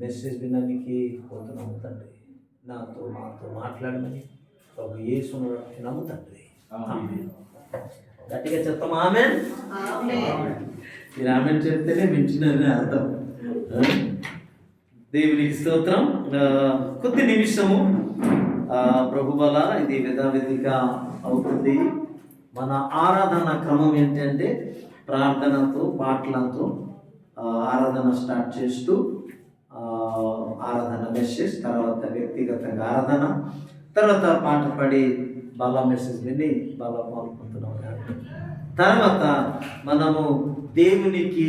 Message వినడానికి పోతున్నాము తండ్రి. మాతో మాట్లాడమని ప్రభు యేసును నమ్ముతండ్రి. గట్టిగా చెప్తాం ఆమేన్. మీరు ఆమేన్ చెప్తేనే వింటున్నారని అర్థం. దేవునికి స్తోత్రం. కొద్ది నిమిషము ప్రభు వల్ల ఇది విధావిధిగా అవుతుంది. మన ఆరాధన క్రమం ఏంటంటే ప్రార్థనతో పాటలతో ఆరాధన స్టార్ట్ చేస్తూ ఆరాధన మెసేజ్, తర్వాత వ్యక్తిగతంగా ఆరాధన, తర్వాత పాట పాడి బాగా మెసేజ్ విని బాగా పాల్గొంటున్నాం. తర్వాత మనము దేవునికి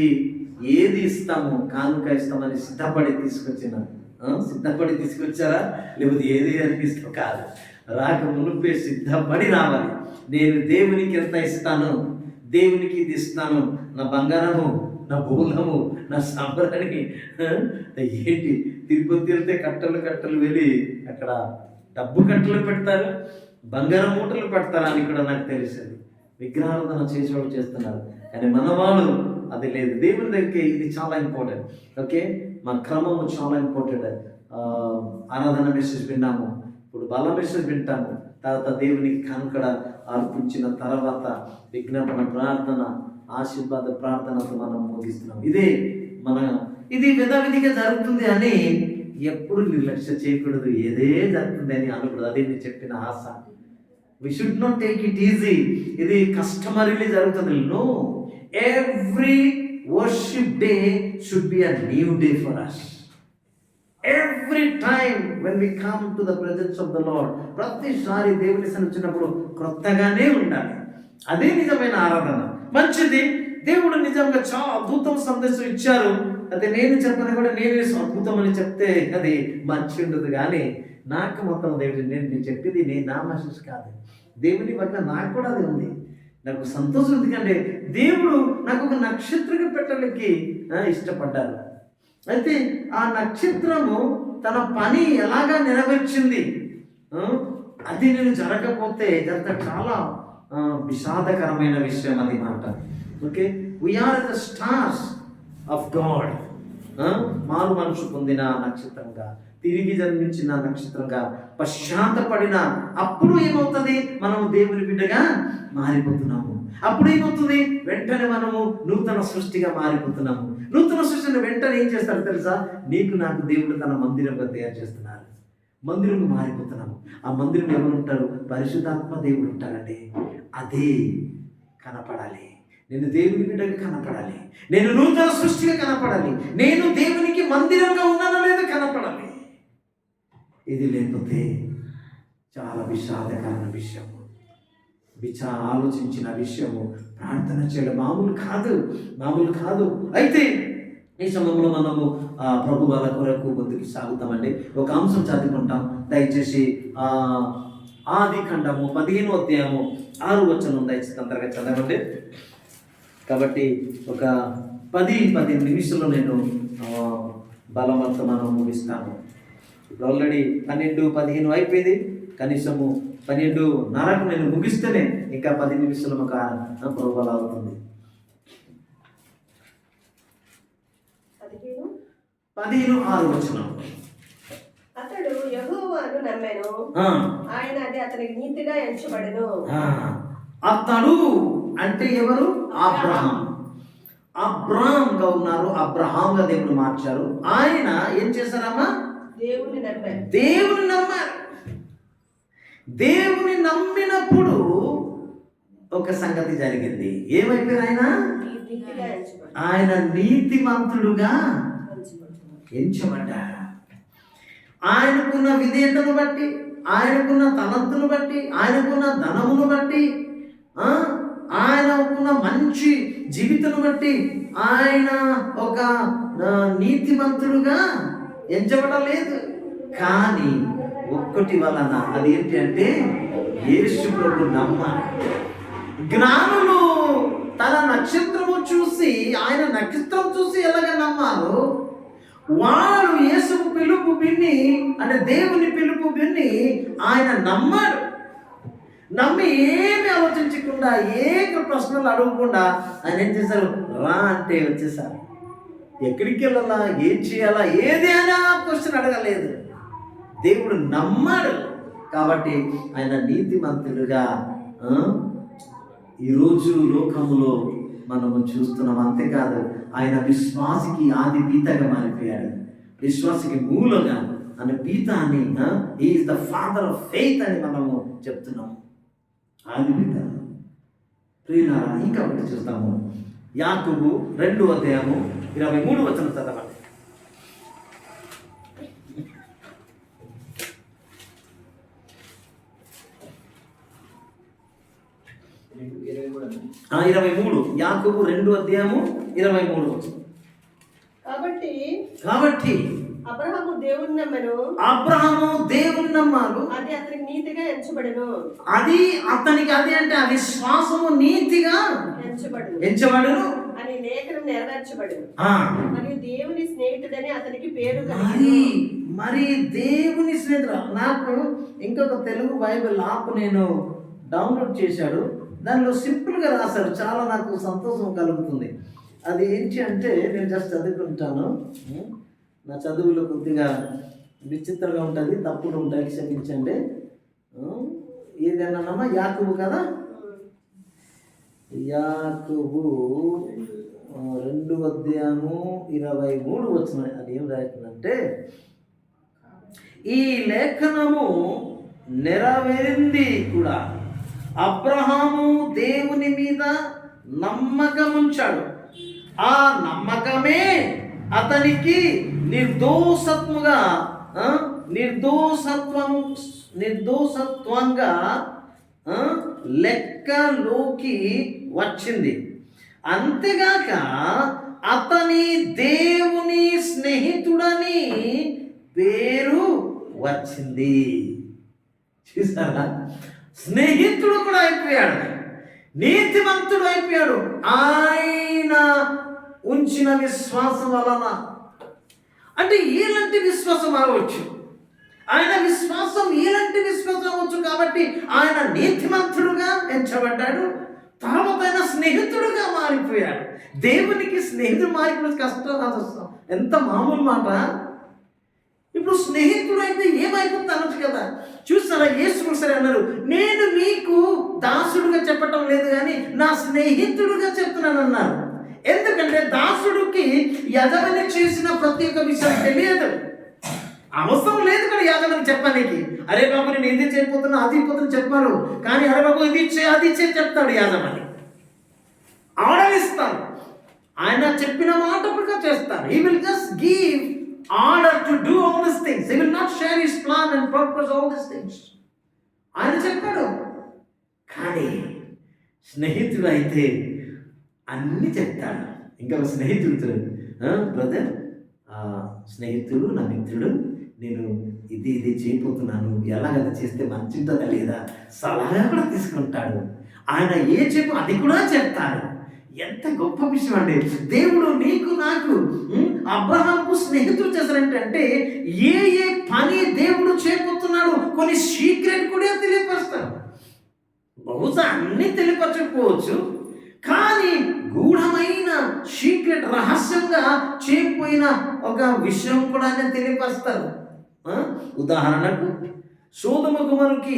ఏది ఇస్తాము, కానుక ఇస్తామని సిద్ధపడి తీసుకొచ్చారా, లేకపోతే ఏది అనిపిస్తాం కాదు. రాక మునుపే సిద్ధపడి రావాలి. నేను దేవునికి ఎంత ఇస్తాను, దేవునికి ఇది ఇస్తాను, నా బంగారము, నా బోలము, నా సంబరాన్ని. ఏంటి తిరుపతి వెళ్తే కట్టలు వెళ్ళి అక్కడ డబ్బు కట్టలు పెడతారు, బంగారం మూటలు పెడతారు అని కూడా నాకు తెలిసింది. విగ్రహారాధన చేసేవాళ్ళు చేస్తున్నారు, కానీ మనవాళ్ళు అది లేదు. దేవుని దగ్గరికి ఇది చాలా ఇంపార్టెంట్. ఓకే, మా క్రమము చాలా ఇంపార్టెంట్. ఆరాధన మెసేజ్ విన్నాము, ఇప్పుడు బల మెసేజ్ వింటాము, తర్వాత దేవునికి కానుకడ అర్పించిన తర్వాత విజ్ఞాపన ప్రార్థన, ఆశీర్వాద ప్రార్థనతో మనం ముగిస్తున్నాం. ఇది విధావిధిగా జరుగుతుంది అని ఎప్పుడు నిర్లక్ష్య చేయకూడదు. ఏదే జరుగుతుంది అని అనకూడదు. అదే నేను చెప్పిన ఆశ. We should not take it easy. ఇది కస్టమరీలీ జరుగుతుంది. No, every worship day should be a new day for us. Every time when we come to the presence of the lord, ప్రతిసారి దేవుని సన్నిధినప్పుడు క్రొత్తగానే ఉండాలి. అదే నిజమైన ఆరాధన. మంచిది. దేవుడు నిజంగా చాలా అద్భుతం సందేశం ఇచ్చారు. అదే నేను చెప్పని కూడా నేనే అద్భుతం అని చెప్తే అది మంచి ఉండదు. కానీ నాకు మొత్తం దేవుడు నేను చెప్పేది నా మెసేజ్ కాదు, దేవుని పట్ల నాకు కూడా అది ఉంది. నాకు సంతోషం, ఎందుకంటే దేవుడు నాకు ఒక నక్షత్రంగా పెట్టడానికి ఇష్టపడ్డారు. అయితే ఆ నక్షత్రము తన పని ఎలాగా నెరవేర్చింది, అది నేను జరగకపోతే ఇదంతా చాలా విషాదకరమైన విషయం అది మాట. Okay, we are the stars of God. మారు మనసు పొందిన నక్షత్రంగా, తిరిగి జన్మించిన నక్షత్రంగా, పశ్చాత్తపడిన అప్పుడు ఏమవుతుంది, మనము దేవుని బిడ్డగా మారిపోతున్నాము. అప్పుడు ఏమవుతుంది, వెంటనే మనము నూతన సృష్టిగా మారిపోతున్నాము. నూతన సృష్టిని వెంటనే ఏం చేస్తారు తెలుసా, నీకు నాకు దేవుడు తన మందిరంగా తయారు చేస్తున్నారు. మందిరం మారిపోతున్నాము. ఆ మందిరం ఎవరు ఉంటారు, పరిశుద్ధాత్మ దేవుడు ఉంటారండి. అదే కనపడాలి. నేను దేవుని బిడ్డగా కనపడాలి, నేను నూతన సృష్టిగా కనపడాలి, నేను దేవునికి మందిరంగా ఉన్నానో లేదో కనపడాలి. ఇది లేకపోతే చాలా విషాదకరమైన విషయము, ఆలోచించిన విషయము. ప్రార్థన చేయడం మామూలు కాదు. అయితే ఈ సమయంలో మనము ప్రభు వాళ్ళ కొరకు ముందుకు సాగుతామండి. ఒక అంశం చదువుకుంటాం. దయచేసి ఆదికాండము 15వ అధ్యాయము 6వ వచనం దయచేసి తొందరగా చదవండి. కాబట్టి ఒక 10-15 నిమిషంలో నేను బలవంతం మనం ముగిస్తాను. ఇప్పుడు ఆల్రెడీ 12-15 అయిపోయింది. కనీసము 12:30కు నేను ముగిస్తేనే ఇంకా 10 నిమిషాలు మాకు ప్రోబల్ అవుతుంది. 15:6 వచనం. అతడు యెహోవాను నమ్మెను, ఆయన అది అతనికి నీతిగా ఎంచబడెను. అతడు అంటే ఎవరు? అబ్రహాంగా ఉన్నారు. అబ్రహాంగా దేవుడు మార్చారు. ఆయన ఏం చేశారమ్మా? దేవుని నమ్మారు. దేవుని నమ్మినప్పుడు ఒక సంగతి జరిగింది. ఏమైపోయారు? ఆయన నీతిమంతుడుగా ఎంచబడ్డారు. ఆయనకున్న విధేయతను బట్టి, ఆయనకున్న తలంతును బట్టి, ఆయనకున్న ధనమును బట్టి, ఆయనకున్న మంచి జీవితను బట్టి ఆయన ఒక నీతిమంతుడుగా ఎంచబడలేదు. కానీ ఒక్కటి వలన, అది ఏంటి అంటే యేసు ప్రభు నమ్మాలి. జ్ఞానులు తన నక్షత్రము చూసి, ఆయన నక్షత్రం చూసి ఎలాగ నమ్మారు, వాడు యేసు పిలుపు విని, అంటే దేవుని పిలుపు విని ఆయన నమ్మాడు. నమ్మి ఏమి ఆలోచించకుండా, ఏ ప్రశ్నలు అడగకుండా ఆయన ఏం చేశారు? రా అంటే వచ్చేసారు. ఎక్కడికి వెళ్ళాలా, ఏం చేయాలా, ఏది అని ఆ క్వశ్చన్ అడగలేదు. దేవుడు నమ్మాడు కాబట్టి ఆయన నీతిమంతుడుగా ఈరోజు లోకములో మనము చూస్తున్నాం. అంతేకాదు ఆయన విశ్వాసికి ఆది పీతగా మారిపోయాడు, విశ్వాసికి మూలగా అనే పీత అని is the father of faith అని మనము చెప్తున్నాము. ఆది పీత ప్రియులారా, ఇంకా ఒకటి చూస్తాము. యాకోబు 2:23 చదవండి. ఆ 23 యాకోబు 2:23. కాబట్టి అబ్రహాము దేవుని నమ్మను, అది అతనికి నీతిగా ఎంచబడెను. అది అతనికి అది అంటే ఆ విశ్వాసము నీతిగా ఎంచబడును అని లేఖనం నెరవేర్చబడెను. మరియు దేవుని స్నేహితుడని అతనికి పేరు. మరి దేవుని స్నేహితుడు. నాకు ఇంకొక తెలుగు బైబిల్ యాప్ నేను డౌన్లోడ్ చేశాడు. దానిలో సింపుల్గా రాశారు, చాలా నాకు సంతోషం కలుగుతుంది. అది ఏంటి అంటే నేను జస్ట్ చదువుకుంటాను. నా చదువులో కొద్దిగా విచిత్రంగా ఉంటుంది, తప్పులు ఉంటాయి, క్షమించండి. ఏదైనానమ్మా యాకోబు కదా, యాకోబు 2:23 అది ఏం రాస్తుందంటే, ఈ లేఖనము నెరవేరింది కూడా, అబ్రహాము దేవుని మీద నమ్మకం ఉంచాడు, ఆ నమ్మకమే అతనికి నిర్దోషత్వంగా లెక్కలోకి వచ్చింది. అంతేగాక అతని దేవుని స్నేహితుడని పేరు వచ్చింది. చూసారా, స్నేహితుడు కూడా అయిపోయాడు, నీతిమంతుడు అయిపోయాడు. ఆయన ఉంచిన విశ్వాసం వలన. అంటే ఎలాంటి విశ్వాసం అవ్వచ్చు, ఆయన విశ్వాసం ఎలాంటి విశ్వాసం అవ్వచ్చు. కాబట్టి ఆయన నీతిమంతుడుగా ఎంచబడ్డాడు, తర్వాత ఆయన స్నేహితుడుగా మారిపోయాడు. దేవునికి స్నేహితుడు మారిపోయిన కష్టం ఎంత మామూలు మాట. ఇప్పుడు స్నేహితుడు అయితే ఏమైపోతుంది అనొచ్చు కదా. చూస్తారా, యేసు సరే అన్నారు, నేను మీకు దాసుడుగా చెప్పటం లేదు కానీ నా స్నేహితుడుగా చెప్తున్నాను అన్నారు. ఎందుకంటే దాసుడికి యజమాని చేసిన ప్రతి ఒక్క విషయం తెలియదు, అవసరం లేదు కదా యజమాని చెప్పడానికి. అరే బాబు నేను ఇది చేయకపోతున్నా, అది అయిపోతున్నా చెప్పాను, కానీ అరే బాబు ఇది ఇచ్చే అది ఇచ్చే చెప్తాడు యజమాని. ఆర్డర్ ఇస్తాడు, ఆయన చెప్పిన మాట ప్రకారం చేస్తాడు. He will just give order to do all these things. He will not share his plan and purpose all these things. ఆయన చెప్పాడు. కానీ స్నేహితుడు అయితే అన్నీ చెప్తాడు. ఇంకా స్నేహితుడు బ్రదర్, స్నేహితుడు నా మిత్రుడు, నేను ఇది చేయబోతున్నాను, ఎలాగది చేస్తే మంచి ఉంటుందా లేదా సలహా కూడా తీసుకుంటాడు. ఆయన ఏ చెప్పు అది కూడా చెప్తాడు. ఎంత గొప్ప విషయం అండి. దేవుడు నీకు నాకు అబ్రహాంకు స్నేహితులు చేశారంటే ఏ పని దేవుడు చేయబోతున్నాడు కొన్ని సీక్రెట్ కూడా తెలియపరుస్తాడు. బహుశా అన్నీ తెలియపరచకపోవచ్చు, కానీ గూఢమైన సీక్రెట్ రహస్యంగా చేయకపోయిన ఒక విషయం కూడా ఆయన తెలియపరుస్తారు. ఉదాహరణకు సోదమ గుమరుకి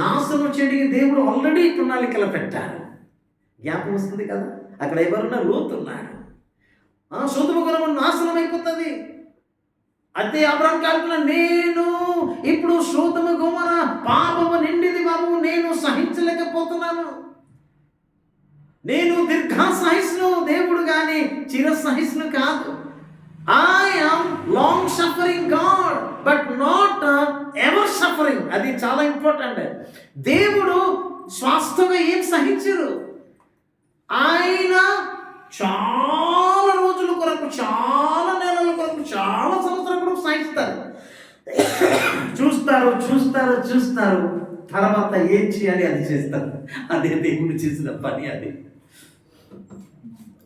నాశనం చేయడానికి దేవుడు ఆల్రెడీ ప్రణాళికలు పెట్టారు. జ్ఞాపకం వస్తుంది కదా, అక్కడ ఎవరున్నా లోతున్నాడు, సోదమ గుమరు నాశనం అయిపోతుంది. అయితే అబ్రహాం కాలంలో నేను ఇప్పుడు సోదమ గుమర పాపము నిండిది బాబు, నేను సహించలేకపోతున్నాను, నేను దీర్ఘ సహిష్ణు దేవుడు కానీ చిర సహిష్ణు కాదు. I am long suffering God but not ever suffering. అది చాలా ఇంపార్టెంట్. దేవుడు స్వాస్థ్యంగా ఏం సహించరు, ఆయన చాలా రోజుల కొరకు, చాలా నెలల కొరకు, చాలా సంవత్సరాల కొరకు సహిస్తారు. చూస్తారు తర్వాత ఏం చేయాలి అది చేస్తారు. అదే దేవుడు చేసిన పని. అది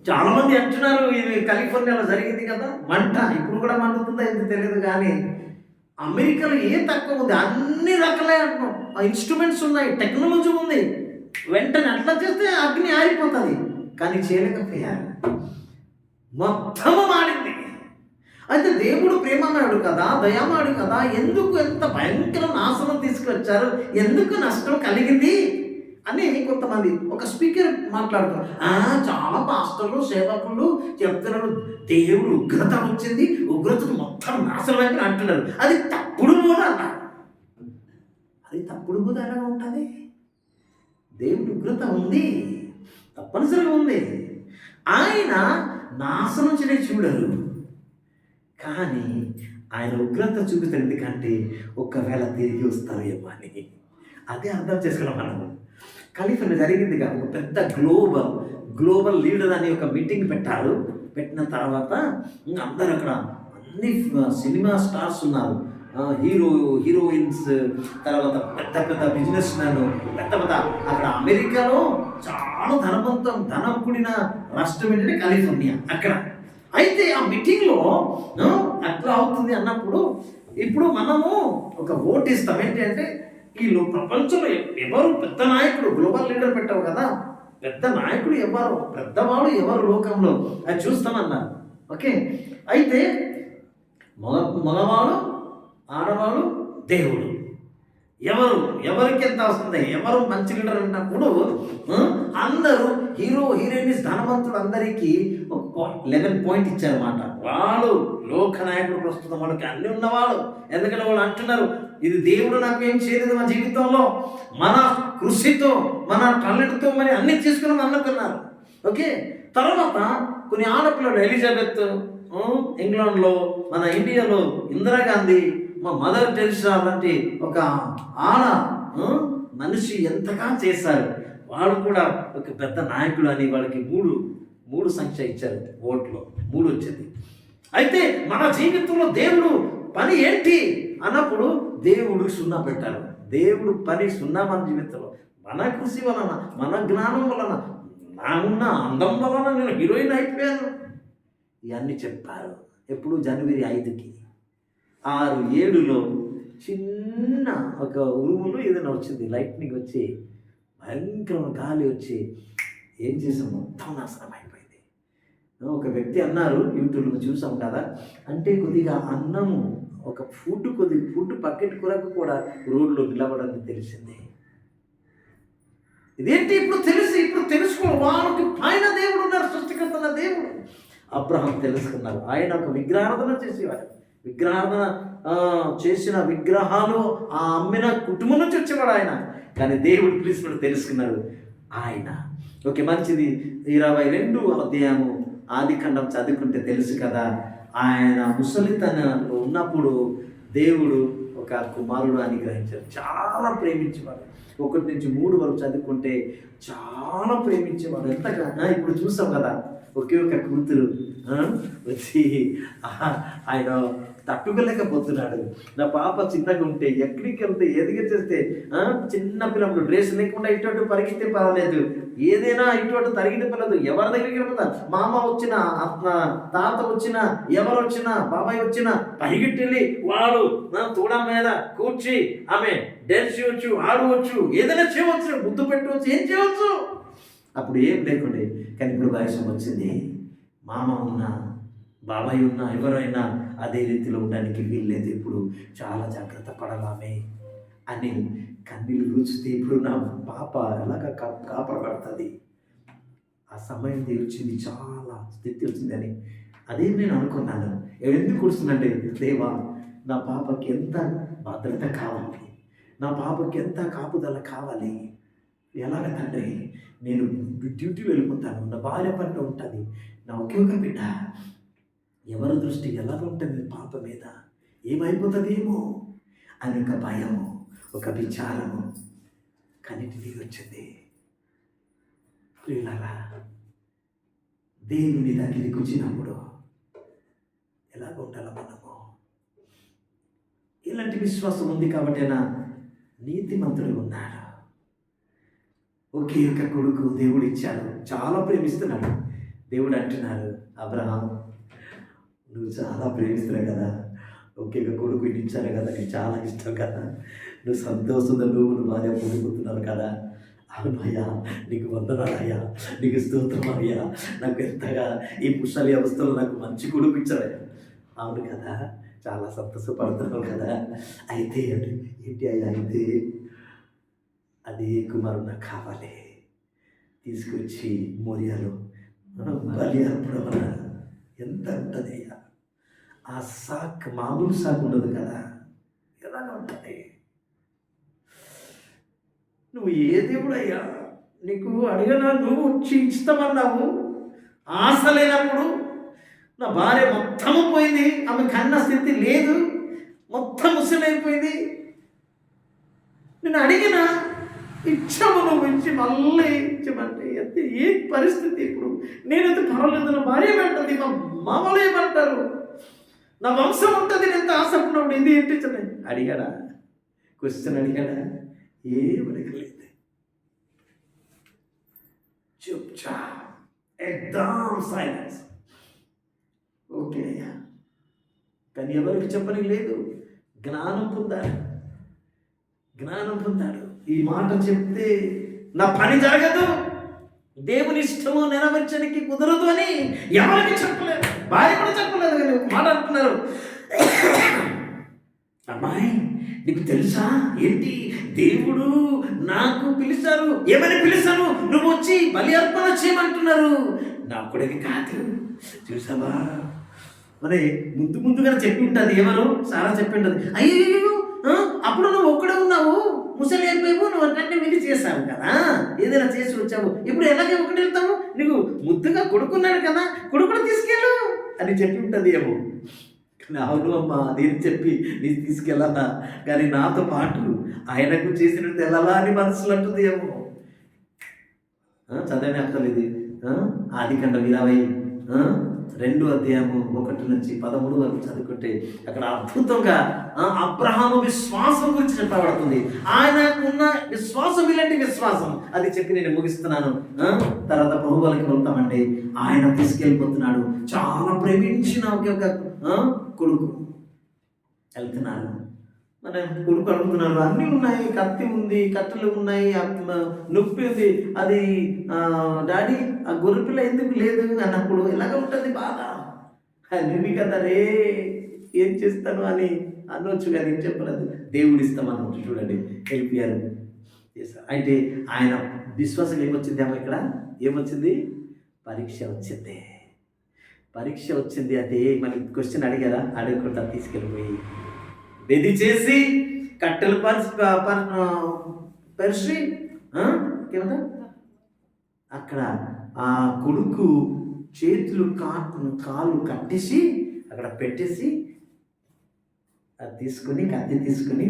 చాలా మంది అంటున్నారు ఇది కాలిఫోర్నియాలో జరిగింది కదా మంట, ఇప్పుడు కూడా మండుతుందా ఇది తెలియదు, కానీ అమెరికాలో ఏ తక్కువ ఉంది, అన్ని రకాలే అంటున్నాం, ఇన్స్ట్రుమెంట్స్ ఉన్నాయి, టెక్నాలజీ ఉంది, వెంటనే అట్లా చేస్తే అగ్ని ఆరిపోతుంది. కానీ చేయలేకపోయారు. మొత్తము మారింది. అయితే దేవుడు ప్రేమమయుడు కదా, దయామయుడు కదా, ఎందుకు ఎంత భయంకర నాశనం తీసుకొచ్చారు, ఎందుకు నష్టం కలిగింది అని కొంతమంది ఒక స్పీకర్ మాట్లాడుతున్నారు. చాలా పాస్టర్లు సేవకులు చెప్తున్నారు, దేవుడు ఉగ్రత వచ్చింది, ఉగ్రతను మొత్తం నాశనం అయిపోయి అంటున్నారు. అది తప్పుడు బోధ అన్నారు. అది తప్పుడు బోధ ఎలా ఉంటుంది? దేవుడు ఉగ్రత ఉంది, తప్పనిసరిగా ఉంది. ఆయన నాశనం చేయడానికి చూడరు, కానీ ఆయన ఉగ్రత చూపిస్తారు. ఎందుకంటే ఒకవేళ తిరిగి వస్తారేమో అని. అదే అర్థం చేసుకున్నాం మనము. ఖలీఫాలో జరిగిందిగా ఒక పెద్ద గ్లోబల్ లీడర్ అని ఒక మీటింగ్ పెట్టారు. పెట్టిన తర్వాత అందరూ అక్కడ అన్ని సినిమా స్టార్స్ ఉన్నారు, హీరోయిన్స్, తర్వాత పెద్ద బిజినెస్ మ్యాన్, పెద్ద అక్కడ అమెరికాలో చాలా ధనం కూడిన రాష్ట్రం ఏంటంటే కాలిఫోర్నియా. అక్కడ అయితే ఆ మీటింగ్లో అట్లా అవుతుంది అన్నప్పుడు ఇప్పుడు మనము ఒక ఓటు ఇస్తాం. ఏంటి అంటే వీళ్ళు ప్రపంచంలో ఎవరు పెద్ద నాయకుడు, గ్లోబల్ లీడర్ పెట్టావు కదా, పెద్ద నాయకుడు ఎవరు, పెద్దవాడు ఎవరు లోకంలో, అది చూస్తామన్నారు. ఓకే, అయితే మగవాడు, ఆడవాడు, దేవుడు, ఎవరికి ఎంత వస్తుంది, ఎవరు మంచి లీడర్ అన్నప్పుడు అందరూ హీరోయిన్స్ ధనవంతులు అందరికీ 11 పాయింట్ ఇచ్చారన్నమాట. వాళ్ళు లోక నాయకుడు, ప్రస్తుతం వాళ్ళకి అన్ని ఉన్నవాళ్ళు. ఎందుకంటే వాళ్ళు అంటున్నారు, ఇది దేవుడు నాకు ఏం చేయలేదు మా జీవితంలో, మన కృషితో మన టాలెంట్తో మరి అన్ని చేసుకున్నాం అనుకున్నారు. ఓకే, తర్వాత కొన్ని ఆడపిల్లలు, ఎలిజబెత్ ఇంగ్లాండ్లో, మన ఇండియాలో ఇందిరాగాంధీ, మా మదర్ టెరిసా లాంటి ఒక ఆడ మనిషి ఎంతగా చేశారు. వాళ్ళు కూడా ఒక పెద్ద నాయకుడు అని వాళ్ళకి మూడు సంఖ్య ఇచ్చారు, ఓట్లో 3 వచ్చింది. అయితే మన జీవితంలో దేవుడు పని ఏంటి అన్నప్పుడు దేవుడు 0 పెట్టారు. దేవుడు పని 0 మన జీవితంలో. మన కృషి వలన, మన జ్ఞానం వలన, నా ఉన్న అందం వలన నేను హీరోయిన్ అయిపోయాను, ఇవన్నీ చెప్పారు. ఎప్పుడు జనవరి 5కి 6-7లో చిన్న ఒక ఉరుములు ఏదైనా వచ్చింది, లైట్నింగ్ వచ్చి భయంకరమైన గాలి వచ్చి ఏం చేసాం, మొత్తం నాశనం అయిపోయింది. ఒక వ్యక్తి అన్నారు, యూట్యూబ్లో చూసాం కదా, అంటే కొద్దిగా అన్నము ఒక ఫుడ్ పకెట్ కొరకు కూడా రోడ్లో నిలబడని తెలిసింది. ఇదేంటి ఇప్పుడు తెలుసుకో, వాళ్ళకి పైన దేవుడు ఉన్నారు, సృష్టికర్తన దేవుడు. అబ్రహాం తెలుసుకున్నారు, ఆయన ఒక విగ్రహారాధన చేసేవాడు. విగ్రహారాధన చేసిన విగ్రహాలు అమ్మిన కుటుంబం నుంచి వచ్చేవాడు ఆయన. కానీ దేవుడు పిలిచినట్టు తెలుసుకున్నారు ఆయన. ఓకే, మంచిది. 22వ అధ్యాయము ఆదికాండం చదువుకుంటే తెలుసు కదా, ఆయన ముసలితనంలో ఉన్నప్పుడు దేవుడు ఒక కుమారుడు అనుగ్రహించారు. చాలా ప్రేమించేవాడు. 1 నుంచి 3 వరకు చదువుకుంటే చాలా ప్రేమించేవాడు. ఎంతగా ఇప్పుడు చూసాం కదా, ఒకే ఒక కూతురు వచ్చి ఆయన తట్టుకోలేకపోతున్నాడు. నా పాప చిన్నగా ఉంటే, ఎక్కడికి వెళ్తే, ఎదిగి చేస్తే, చిన్న పిల్లప్పుడు డ్రెస్ లేకుండా ఇటు పరిగెత్తే పర్వాలేదు, ఏదైనా ఇటు తరిగితే పర్లేదు, ఎవరి దగ్గరికి వెళ్తారు, మామ వచ్చినా, తాత వచ్చినా, ఎవరు వచ్చినా, బాబాయ్ వచ్చినా పరిగెట్టి వాడు తోడ మీద కూర్చి ఆమె డ్యాన్స్ చేయవచ్చు, ఆడవచ్చు, ఏదైనా చేయవచ్చు, ముద్దు పెట్టవచ్చు, ఏం చేయవచ్చు. అప్పుడు ఏం లేకుండే. కానీ ఇప్పుడు వయసు వచ్చింది, మామ ఉన్నా, బాబాయ్ ఉన్నా, ఎవరైనా అదే రీతిలో ఉండడానికి వీల్లేదు. ఇప్పుడు చాలా జాగ్రత్త పడాలామే అని కన్నీళ్ళు కూర్చుతే ఇప్పుడు నా పాప ఎలాగ కాపాడబడుతుంది. ఆ సమయం వచ్చింది, చాలా స్థితి వచ్చిందని అదే నేను అనుకున్నాను. ఎందుకు కూర్చుందంటే, దేవా నా పాపకి ఎంత భద్రత కావాలి, నా పాపకి ఎంత కాపుదల కావాలి, ఎలాగ తండ్రి నేను డ్యూటీ వెళ్ళిపోతాను, నా భార్య పనిలో ఉంటుంది, నా ఒకే ఒక బిడ్డ, ఎవరి దృష్టి ఎలా ఉంటుంది పాప మీద, ఏమైపోతుందేమో అని ఒక భయము, ఒక విచారము కన్నిటినీ వచ్చింది. ప్రియులారా, దేవుని దగ్గరికి వచ్చినప్పుడు ఎలాగ ఉండాలి మనము? ఇలాంటి విశ్వాసం ఉంది కాబట్టి నీతిమంతుడు ఉన్నాడు. ఒకే ఒక కొడుకు దేవుడు ఇచ్చాడు, చాలా ప్రేమిస్తున్నాడు. దేవుడు అంటున్నాడు, అబ్రహాం నువ్వు చాలా ప్రేమిస్తున్నావు కదా, ఒకే ఒక కొడుకు ఇచ్చాను కదా, నీకు చాలా ఇష్టం కదా, నువ్వు సంతోషంగా నువ్వు భార్య పొందుకుంటున్నారు కదా, అవును అయ్యా, నీకు వందనాలయ్యా, నీకు స్తోత్రం అయ్యా, నాకు ఎంతగా ఈ ముసలి అవస్థలో నాకు మంచి కొడుకు ఇచ్చాడయ్యా. అవును కదా, చాలా సంతోషపడుతున్నావు కదా. అయితే ఏంటి అయ్యా, అయితే అదే కుమారుడు నాకు కావాలి, తీసుకొచ్చి మోరియాలో బలి అర్పణ. ఎంత ఉంటుంది అయ్యా, ఆ సాక్ మామూలు సాక్ ఉండదు కదా, ఎలాగ ఉంటుంది. నువ్వు ఏ దేవుడయ్యా, నీకు అడిగినా నువ్వు వచ్చి ఇస్తామన్నావు. ఆశ లేనప్పుడు నా భార్య మొత్తము పోయింది, ఆమె కన్న స్థితి లేదు, మొత్తం ముసలైపోయింది. నేను అడిగిన ఇచ్చాము, నువ్వు ఇచ్చి మళ్ళీ ఇచ్చమంటే ఎంత ఏ పరిస్థితి. ఇప్పుడు నేనైతే పర్వాలేదు, నా భార్య ఏమంటుంది, మా మామలు ఏమంటారు, నా వంశం ఉంటుంది, నేను ఎంత ఆశపడినప్పుడు ఇది ఏంటి అడిగాడా, క్వశ్చన్ అడిగాడా, ఏం అడగలేదు. చుప్చా ఎగ్జామ్ సైలెన్స్. ఓకే అయ్యా, కానీ ఎవరికి చెప్పని లేదు. జ్ఞానం పొందాడు, జ్ఞానం పొందాడు. ఈ మాట చెప్తే నా పని జరగదు, దేవుని ఇష్టము నెరవేర్చడానికి కుదరదు అని ఎవరికి చెప్పలేదు, భార్య కూడా చెప్పలేదు. కానీ ఒక మాట అంటున్నారు, అమ్మాయి నీకు తెలుసా ఏంటి, దేవుడు నాకు పిలిచారు. ఏమని పిలిచాను, నువ్వు వచ్చి బలి అర్పణ చేయమంటున్నారు. నా కొడుకు కాదు, చూసావా. మరి ముందుగా చెప్పి ఉంటుంది, ఎవరు సారా చెప్పి ఉంటుంది. అయ్యో అప్పుడు నువ్వు ఒక్కడే ఉన్నావు, ముసలి అయిపోయావు, నువ్వు అంటే వెళ్ళి చేసావు కదా, ఏదైనా చేసి వచ్చావు, ఇప్పుడు ఎలాగే ఒకటి వెళ్తావు, నీకు ముద్దుగా కొడుకున్నాడు కదా, కొడుకుని తీసుకెళ్ళు అని చెప్పి ఉంటుంది ఏమో. కానీ అవును అమ్మ, నేను చెప్పి నీకు తీసుకెళ్ళాలా, కానీ నాతో పాటు ఆయనకు చేసినట్టు వెళ్ళాలా అని మనసులో అంటుంది ఏమో. చదవని అక్కర్లేదు. ఆదికాండం 22:1-13 వరకు చదువుకుంటే అక్కడ అద్భుతంగా అబ్రహాము విశ్వాసం గురించి చెప్పబడుతుంది. ఆయనకున్న విశ్వాసం ఇలాంటి విశ్వాసం, అది చెప్పి నేను ముగిస్తున్నాను. తర్వాత ప్రభువులకి వెళ్తామండి. ఆయన తీసుకెళ్ళిపోతున్నాడు, చాలా ప్రేమించిన ఒక కొడుకు వెళ్తున్నాడు. మన కొడుకు అడుగుతున్నారు, అన్నీ ఉన్నాయి, కత్తి ఉంది, కట్టెలు ఉన్నాయి, నొప్పి ఉంది, అది డాడీ ఆ గొర్రెపిల్ల ఎందుకు లేదు అన్నప్పుడు ఎలాగ ఉంటుంది బాధ. నువ్వు కదా రే ఏం చేస్తాను అని అనొచ్చు, కానీ ఏం చెప్పలేదు. దేవుడు ఇస్తామన్నట్టు చూడండి, వెళ్ళిపోయారు. అయితే ఆయన విశ్వాసం ఏమొచ్చింది అమ్మ, ఇక్కడ ఏమొచ్చింది, పరీక్ష వచ్చింది. పరీక్ష వచ్చింది. అదే మళ్ళీ క్వశ్చన్ అడిగారా, అడగకుండా తీసుకెళ్ళిపోయి బెది చేసి కట్టెలు పరిచి ఏమంటా అక్కడ ఆ కొడుకు చేతులు కాళ్ళు కట్టేసి అక్కడ పెట్టేసి అది తీసుకుని, కత్తి తీసుకుని,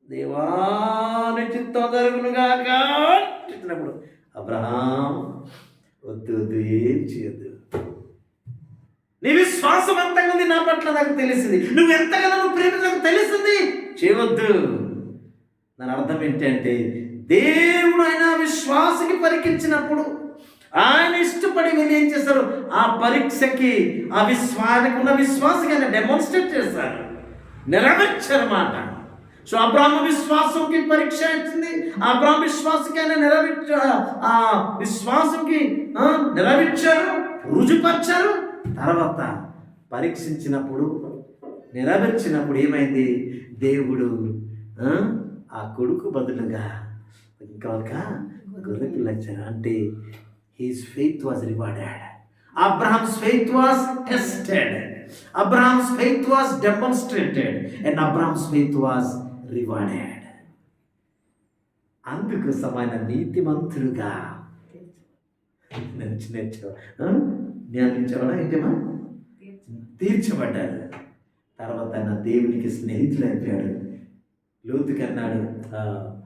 దేవాని చిత్తం జరుగునుగాక చెప్పినప్పుడు అబ్రహాం వద్దు ఏం చేయొద్దు, నీ విశ్వాసం ఎంతగా ఉంది నా పట్ల నాకు తెలిసింది, నువ్వు ఎంతగా నువ్వు ప్రేమ నాకు తెలిసింది, చేయవద్దు. దాని అర్థం ఏంటంటే దేవుడు ఆయన విశ్వాసకి పరీక్షించినప్పుడు ఆయన ఇష్టపడి వీళ్ళు ఏం చేస్తారు, ఆ పరీక్షకి ఆ విశ్వానికి ఉన్న విశ్వాసకి ఆయన డెమాన్స్ట్రేట్ చేస్తారు, నెరవేర్చారన్నమాట. సో అబ్రాహాము విశ్వాసంకి పరీక్ష ఇచ్చింది, అబ్రాహాము విశ్వాసకి ఆయన విశ్వాసంకి నెరవేర్చారు, రుజుపరిచారు. తర్వాత పరీక్షించినప్పుడు, నెరవేర్చినప్పుడు ఏమైంది, దేవుడు ఆ కొడుకు బదులుగా ఇంకా ఒక గొర్రె పిల్ల ఇచ్చారు. అంటే his faith was rewarded. Abraham's faith was tested. Abraham's faith was demonstrated. And Abraham's faith was rewarded. అందుకు సమాన నీతిమంతులుగా జ్ఞానించబడా ఏంటమ్మా తీర్చబడ్డారు. తర్వాత ఆయన దేవునికి స్నేహితులు అయిపోయాడు. లోతుకి అన్నాడు,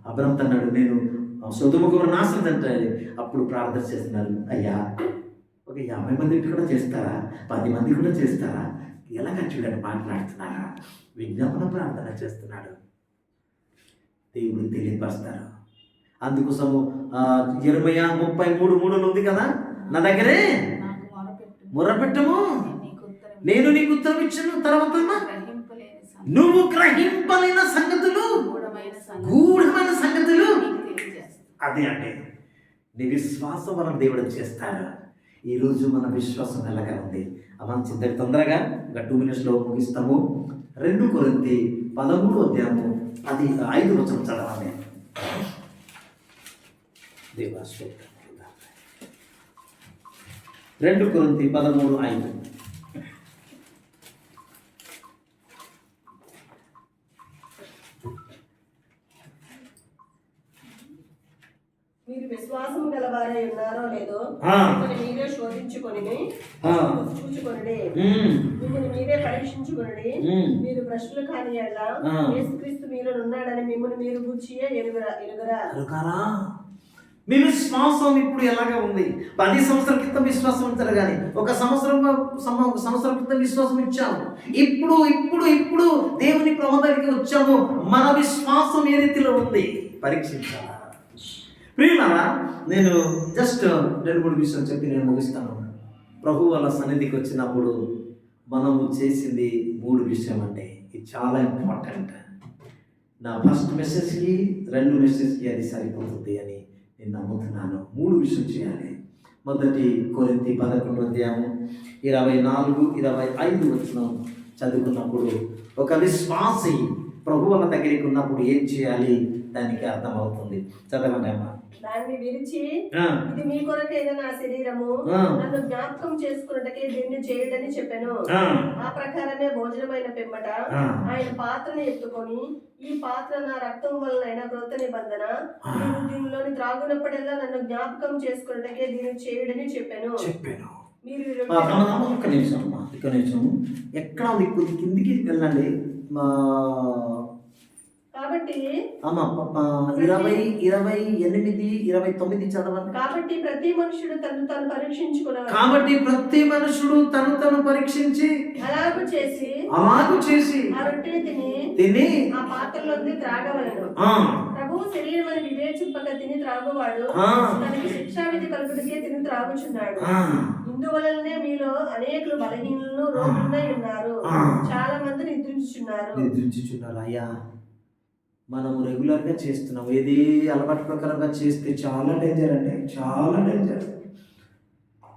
అబ్రహాంతో అన్నాడు, నేను సొదొమ గొమొర్రా నాశనం అంటాడు. అప్పుడు ప్రార్థన చేస్తున్నారు, అయ్యా ఒక 50 మంది కూడా చేస్తారా, 10 మంది కూడా చేస్తారా, ఎలాగ చూడండి మాట్లాడుతున్నారా, విజ్ఞాపన ప్రార్థన చేస్తున్నాడు. దేవుడు తెలియపరుస్తారు. అందుకోసము యెర్మయా 33:3 ఉంది కదా, నా దగ్గరే మొరపెట్టము నేను నీకు ఉత్తరం ఇచ్చాను. తర్వాత నువ్వు గ్రహింపలేని సంగతులు, గూఢమైన సంగతులు అదే అంటే నీ విశ్వాసం వలన దేవుడు చేస్తాడు. ఈరోజు మన విశ్వాసం ఎలాగా ఉంది? మనం చిన్నది తొందరగా ఒక 2 minutesలో ముగిస్తాము. 2 కొరింథీ 13వ అధ్యాయము 5వ వచనం చదవాలి. దేవా స్తోత్రం. 2 కొరింథీ 13:5. మీరు విశ్వాసం గలవారై ఉన్నారో లేదో మీరే శోధించుకొని చూచుకొనుడి, మిమ్మల్ని మీరే పరీక్షించుకొనుడి. మీరు భ్రష్టులు కాని యెడల యేసుక్రీస్తు మీలో ఉన్నాడని మిమ్మల్ని మీరు గూర్చియే ఎరుగరా. మీ విశ్వాసం ఇప్పుడు ఎలాగా ఉంది? 10 సంవత్సరాల క్రితం విశ్వాసం ఉంచారు, కానీ ఒక సంవత్సరం క్రితం విశ్వాసం ఇచ్చాము. ఇప్పుడు దేవుని ప్రమోదానికి వచ్చాము. మన విశ్వాసం ఏ రీతిలో ఉంది పరీక్షించాలి. ప్రియులారా, నేను జస్ట్ 2-3 విషయాలు చెప్పి నేను ముగిస్తాను. ప్రభు వాళ్ళ సన్నిధికి వచ్చినప్పుడు మనము చేసింది 3 విషయం అంటే ఇది చాలా ఇంపార్టెంట్. నా ఫస్ట్ మెసేజ్కి 2 మెసేజ్కి అది సరిపోతుంది అని నేను నమ్ముతున్నాను. 3 విషయం చేయాలి. మొదటి కొరింథీ 11వ అధ్యాయం 24-25 వచనం చదువుకున్నప్పుడు ఒక విశ్వాసి ప్రభు వాళ్ళ దగ్గరికి ఉన్నప్పుడు ఏం చేయాలి దానికి అర్థమవుతుంది. చదవండి అమ్మా. దాన్ని విరిచి, ఇది మీ కొరకైన నా శరీరము, నన్ను జ్ఞాపకం చేసుకున్నట్టుకే దీన్ని చేయడని చెప్పాను. ఆ ప్రకారమే భోజనమైన పిమ్మట ఆయన పాత్రను ఎత్తుకొని, ఈ పాత్ర నా రక్తం వలన క్రొత్త నిబంధన, మీరు దీనిలోని త్రాగునప్పుడల్లా నన్ను జ్ఞాపకం చేసుకున్నట్టుకే దీన్ని చేయడని చెప్పాను. మీరు ఒక్క నిమిషం ఎక్కడ ఉంది? కిందికి వెళ్ళండి. కాబట్టి 28-29 చదవండి. కాబట్టి ప్రతి మనుషుడు తను తను పరీక్షించి అలాగు చేసి ఆ రొట్టెని తిని ఆ పాత్రలోని త్రాగవలెను. ప్రభువు శరీరమని వివేచింపక తిని త్రాగువాడు తనకి శిక్షావిధి కలుగుటకే తిని త్రాగుచున్నాడు. ఇందువలనే మీలో అనేకులు బలహీనులను రోగులై ఉన్నారు, చాలా మంది నిద్రించుచున్నారు. అయ్యా, మనము రెగ్యులర్గా చేస్తున్నాం. ఏది అలవాటు ప్రకారంగా చేస్తే చాలా డేంజర్ అండి, చాలా డేంజర్.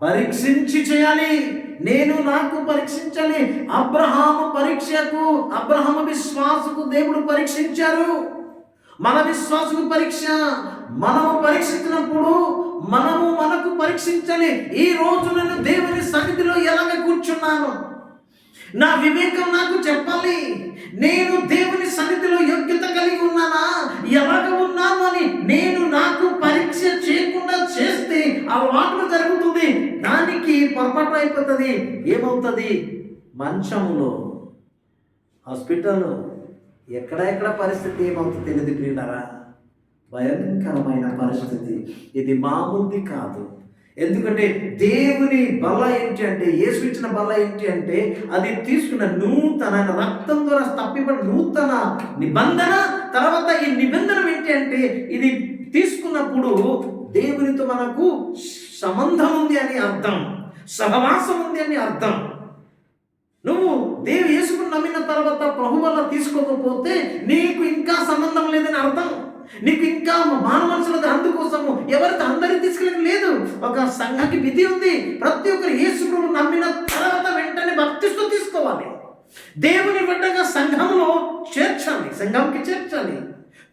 పరీక్షించి చేయాలి. నాకు పరీక్షించాలి. అబ్రహాము విశ్వాసకు దేవుడు పరీక్షించారు. మన విశ్వాసకు పరీక్ష. మనము పరీక్షించినప్పుడు మనకు పరీక్షించాలి. ఈ రోజు నేను దేవుని సన్నిధిలో ఎలాగ కూర్చున్నాను? నా వివేకం నాకు చెప్పాలి. నేను దేవుని సన్నిధిలో యోగ్యత కలిగి ఉన్నానా, ఎలాగ ఉన్నాను అని నాకు పరీక్ష చేయకుండా చేస్తే అలవాటు జరుగుతుంది. దానికి పొరపాటు అయిపోతుంది. ఏమవుతుంది? మంచంలో, హాస్పిటల్లో, ఎక్కడ పరిస్థితి ఏమవుతుంది తెలియదు ప్రియులారా. భయంకరమైన పరిస్థితి. ఇది మామూలుది కాదు. ఎందుకంటే దేవుని బల ఏంటి అంటే, యేసు ఇచ్చిన బల ఏంటి అంటే, అది తీసుకున్న నూతన రక్తం ద్వారా తప్పిబడి నూతన నిబంధన. తర్వాత ఈ నిబంధన ఏంటి అంటే, ఇది తీసుకున్నప్పుడు దేవునితో మనకు సంబంధం ఉంది అని అర్థం, సహవాసం ఉంది అని అర్థం. నువ్వు యేసును నమ్మిన తర్వాత ప్రభు వల్ల తీసుకోకపోతే నీకు ఇంకా సంబంధం లేదని అర్థం. నీకు ఇంకా మానవలసినది. అందుకోసము ఎవరితో అందరినీ తీసుకెళ్ళడం లేదు. ఒక సంఘానికి విధి ఉంది. ప్రతి ఒక్కరు యేసు ప్రభువును నమ్మిన తర్వాత వెంటనే బాప్తిస్మం తీసుకోవాలి. దేవుని బిడ్డగా సంఘంలో సంఘంకి చేర్చాలి.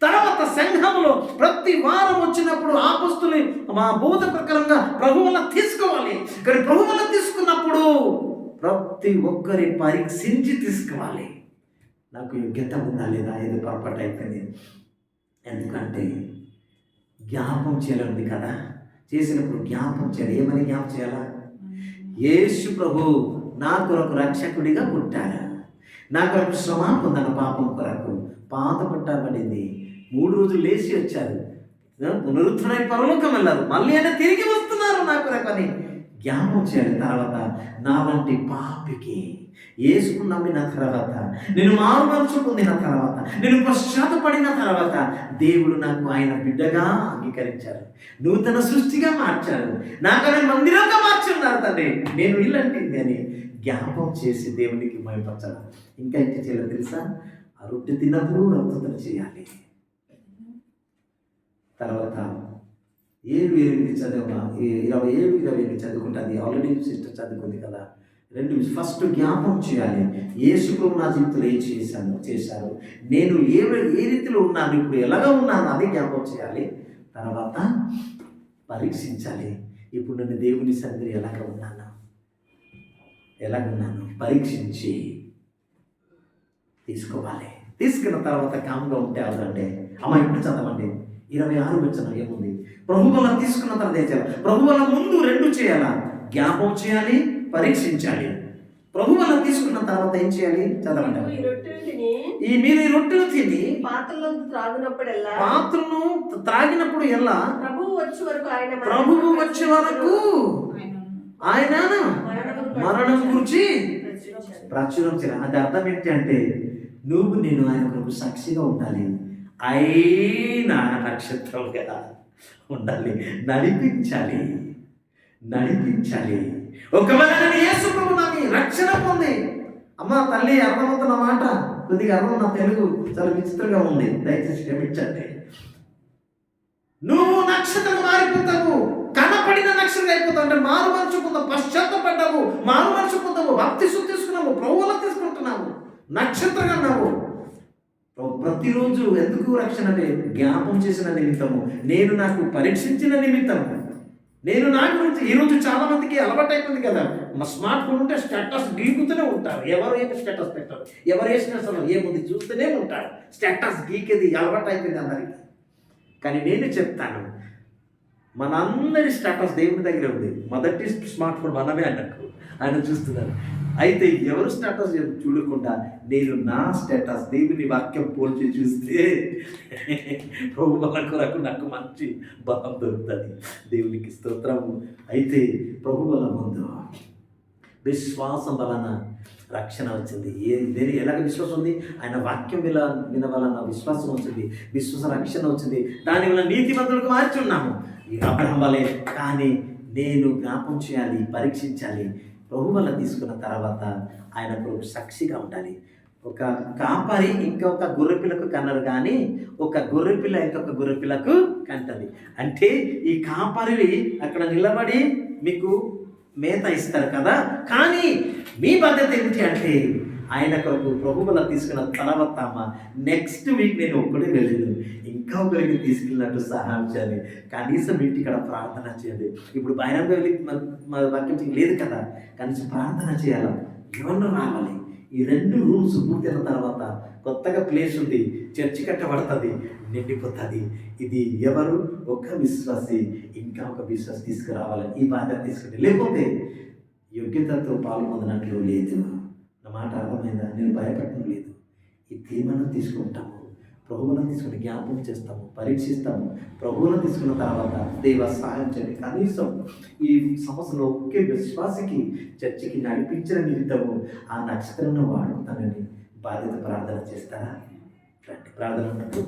తర్వాత సంఘంలో ప్రతి వారం వచ్చినప్పుడు ఆపస్తుని మా బోధ ప్రకారంగా ప్రభు వల్ల తీసుకోవాలి. కానీ ప్రభు వల్ల తీసుకున్నప్పుడు ప్రతి ఒక్కరి పరీక్షించి తీసుకోవాలి. నాకు యోగ్యత ఉందా లేదా, ఏదో పొరపాటు అయిపోయింది. ఎందుకంటే జ్ఞాపం చేయాలి కదా. చేసినప్పుడు జ్ఞాపం చేయాలి. ఏమని జ్ఞాపం చేయాలా? యేసు ప్రభు నా కొరకు రక్షకుడిగా పుట్టారు, నా కొరకు శ్రమ పొందాను, పాపం కొరకు పాత పట్టబడింది, 3 రోజులు లేచి వచ్చారు, పునరుద్ధరణ పరలోకం వెళ్ళారు, మళ్ళీ అయినా తిరిగి వస్తున్నారు నా కొరకు అని జ్ఞాపం చేయాలి. తర్వాత నాలాంటి పాపికి యేసును నమ్మిన తర్వాత, నేను మారు మనసు పొందిన తర్వాత, నేను పశ్చాత్తపడిన తర్వాత దేవుడు నాకు ఆయన బిడ్డగా అంగీకరించారు, నూతన సృష్టిగా మార్చారు, నాకనే మందిరంగా మార్చున్నారు తండ్రి. నేను ఇలాంటిది అని జ్ఞాపం చేసి దేవునికి మహిమపరచాలి. ఇంకా ఏంటి చేయాలి తెలుసా? ఆ రొట్టె తిన్నప్పుడు రక్తం చేయాలి. తర్వాత 7 చదివా 27 చదువుకుంటే అది ఆల్రెడీ సిస్టర్ చదువుకుంది కదా. ఫస్ట్ జ్ఞాపం చేయాలి. యేసు ప్రభు నా జీవితంలో ఏం చేశారు, నేను ఏ రీతిలో ఉన్నాను, ఇప్పుడు ఎలాగ ఉన్నాను అది జ్ఞాపం చేయాలి. తర్వాత పరీక్షించాలి. ఇప్పుడు నేను దేవుని సన్నిధిలో ఎలాగున్నాను పరీక్షించి తీసుకోవాలి. తీసుకున్న తర్వాత కామ్గా ఉంటే అవునండి. అమ్మ ఇప్పుడు చదవండి 26 వచనం ఏముంది? ప్రభు వల్ల తీసుకున్న తర్వాత ఏం చేయాలి? ప్రభు వల్ల ముందు 2 చేయాలా? జ్ఞాపం చేయాలి, పరీక్షించాలి. ప్రభు వల్ల తీసుకున్న తర్వాత ఏం చేయాలి? చదవండి. మీరు ఈ రొట్టెలు తిని పాత్రను త్రాగినప్పుడు ఎలా? ప్రభువు వచ్చే వరకు ఆయన మరణం గురించి ప్రచురం చేయాలి. అది అర్థం ఏంటి అంటే నువ్వు నేను ఆయన కొరకు సాక్షిగా ఉండాలి. అయినా నక్షత్రంగా ఉండాలి, నడిపించాలి. ఒకవేళ నేను యేసు ప్రభు నాని రక్షణ పొంది, అమ్మ తల్లి అర్థమవుతున్న మాట కొద్దిగా అర్థం, నా తెలుగు చాలా విచిత్రంగా ఉంది, దయచేసి క్షమించండి. నువ్వు నక్షత్రం మారిపోతావు, కనపడిన నక్షత్రం అయిపోతావు. అంటే మారు మనసు పొందావు, పశ్చాత్తపడ్డావు, మారు మనసు పొందావు, భక్తి శుద్ధి తీసుకున్నావు, ప్రభువులో తీసుకుంటున్నావు, నక్షత్రంగా ఉన్నావు. ప్రతిరోజు ఎందుకు రక్షణ అంటే జ్ఞాపం చేసిన నిమిత్తము, నేను నాకు పరీక్షించిన నిమిత్తము, నేను నా గురించి. ఈరోజు చాలా మందికి అలవాటు అయిపోయింది కదా, మా స్మార్ట్ ఫోన్ ఉంటే స్టేటస్ గీకుతూనే ఉంటారు. ఎవరు ఏమి స్టేటస్ పెట్టారు, ఎవరు వేసిన అసలు ఏముంది చూస్తూనే ఉంటారు. స్టేటస్ గీకేది అలవాటు అయిపోయింది అందరికి. కానీ నేను చెప్తాను, మనందరి స్టేటస్ దేవుని దగ్గర ఉంది. మొదటి స్మార్ట్ ఫోన్ మనమే అన్నట్టు ఆయన చూస్తున్నారు. అయితే ఎవరు స్టేటస్ చూడకుండా నేను నా స్టేటస్ దేవుని వాక్యం పోల్చి చూస్తే ప్రభు వల్ల కొరకు నాకు మంచి బలం దొరుకుతుంది. దేవునికి స్తోత్రము. అయితే ప్రభు వల్ల ముందు విశ్వాసం వలన రక్షణ వచ్చింది. ఎలాగ విశ్వాసం ఉంది? ఆయన వాక్యం వినవలన విశ్వాసం వచ్చింది, రక్షణ వచ్చింది. దానివల్ల నీతిమంతులకు మార్చున్నాము అబ్రహం వలె. కానీ నేను జ్ఞాపం చేయాలి, పరీక్షించాలి. ప్రభు వల్ల తీసుకున్న తర్వాత ఆయన కొరకు సాక్షిగా ఉండాలి. ఒక కాపరి ఇంకొక గొర్రెపిల్లకు కన్నారు, కానీ ఒక గొర్రెపిల్ల ఇంకొక గొర్రెపిల్లకు కంటది. అంటే ఈ కాపరి అక్కడ నిలబడి మీకు మేత ఇస్తారు కదా, కానీ మీ బాధ్యత ఏమిటి అంటే ఆయన కొరకు ప్రభు వల్ల తీసుకున్న తర్వాత నెక్స్ట్ వీక్ నేను ఒక్కడే వెళ్ళను, ఇంకా ఒకరికి తీసుకెళ్ళినట్టు సహాయం చేయాలి. కనీసం ఇంటికాడ ప్రార్థన చేయాలి. ఇప్పుడు బహిరంగ వెళ్ళి వాక్యం లేదు కదా, కనీసం ప్రార్థన చేయాలి, ఎవరు రావాలి. ఈ 2 రూమ్స్ పూర్తయిన తర్వాత కొత్తగా ప్లేస్ ఉంది, చర్చి కట్టబడుతుంది, నిండిపోతుంది. ఇది ఎవరు? ఒక విశ్వాసి ఇంకా ఒక విశ్వాసి తీసుకురావాలని ఈ బాధ్యత తీసుకుంటే, లేకపోతే యోగ్యతతో పాల్పొందినట్లు లేదు. నా మాట అర్థమైందా? నేను భయపడటం లేదు. ఈ తీర్మానం తీసుకుంటాము, ప్రభువులను తీసుకుని జ్ఞాపకం చేస్తాము, పరీక్షిస్తాము. ప్రభువులను తీసుకున్న తర్వాత దేవ సహాయం చేయండి. కనీసం ఈ సంవత్సరంలో ఒకే విశ్వాసికి చర్చికి నడిపించిన నిమిత్తము ఆ నక్షత్రాన్ని వాడుకుంటానని బాధ్యత ప్రార్థన చేస్తారా? రండి, ప్రార్థన ఉన్నప్పుడు